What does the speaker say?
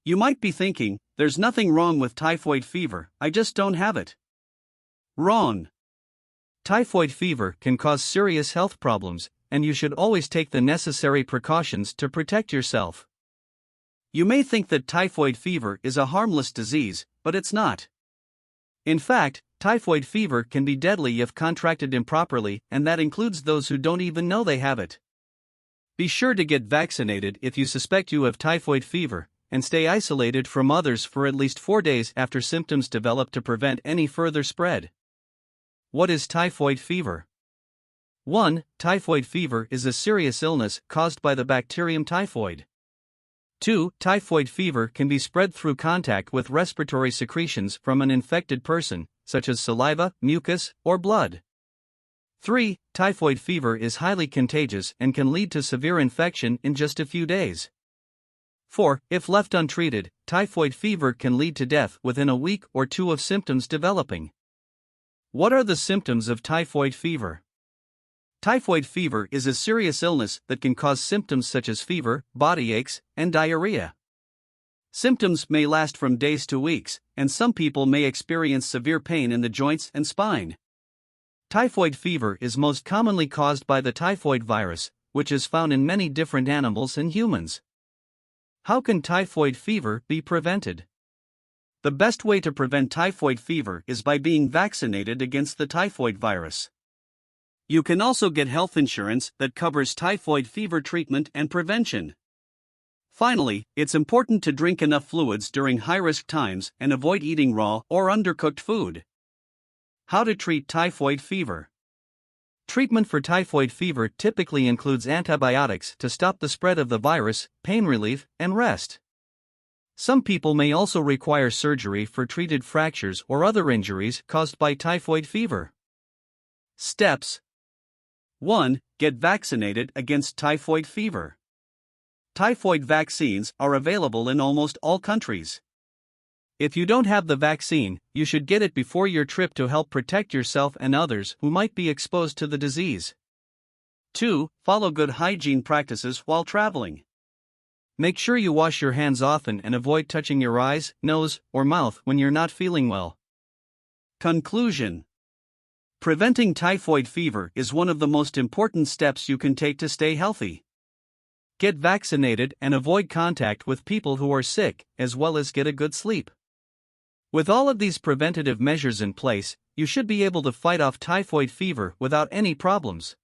You might be thinking, there's nothing wrong with typhoid fever, I just don't have it. Wrong. Typhoid fever can cause serious health problems, and you should always take the necessary precautions to protect yourself. You may think that typhoid fever is a harmless disease, but it's not. In fact, typhoid fever can be deadly if contracted improperly, and that includes those who don't even know they have it. Be sure to get vaccinated if you suspect you have typhoid fever, and stay isolated from others for at least 4 days after symptoms develop to prevent any further spread. What is typhoid fever? 1. Typhoid fever is a serious illness caused by the bacterium typhoid. 2. Typhoid fever can be spread through contact with respiratory secretions from an infected person, such as saliva, mucus, or blood. 3. Typhoid fever is highly contagious and can lead to severe infection in just a few days. 4. If left untreated, typhoid fever can lead to death within a week or 2 of symptoms developing. What are the symptoms of typhoid fever? Typhoid fever is a serious illness that can cause symptoms such as fever, body aches, and diarrhea. Symptoms may last from days to weeks, and some people may experience severe pain in the joints and spine. Typhoid fever is most commonly caused by the typhoid virus, which is found in many different animals and humans. How can typhoid fever be prevented? The best way to prevent typhoid fever is by being vaccinated against the typhoid virus. You can also get health insurance that covers typhoid fever treatment and prevention. Finally, it's important to drink enough fluids during high-risk times and avoid eating raw or undercooked food. How to treat typhoid fever? Treatment for typhoid fever typically includes antibiotics to stop the spread of the virus, pain relief, and rest. Some people may also require surgery for treated fractures or other injuries caused by typhoid fever. Steps: 1. Get vaccinated against typhoid fever. Typhoid vaccines are available in almost all countries. If you don't have the vaccine, you should get it before your trip to help protect yourself and others who might be exposed to the disease. 2. Follow good hygiene practices while traveling. Make sure you wash your hands often and avoid touching your eyes, nose, or mouth when you're not feeling well. Conclusion: preventing typhoid fever is one of the most important steps you can take to stay healthy. Get vaccinated and avoid contact with people who are sick, as well as get a good sleep. With all of these preventative measures in place, you should be able to fight off typhoid fever without any problems.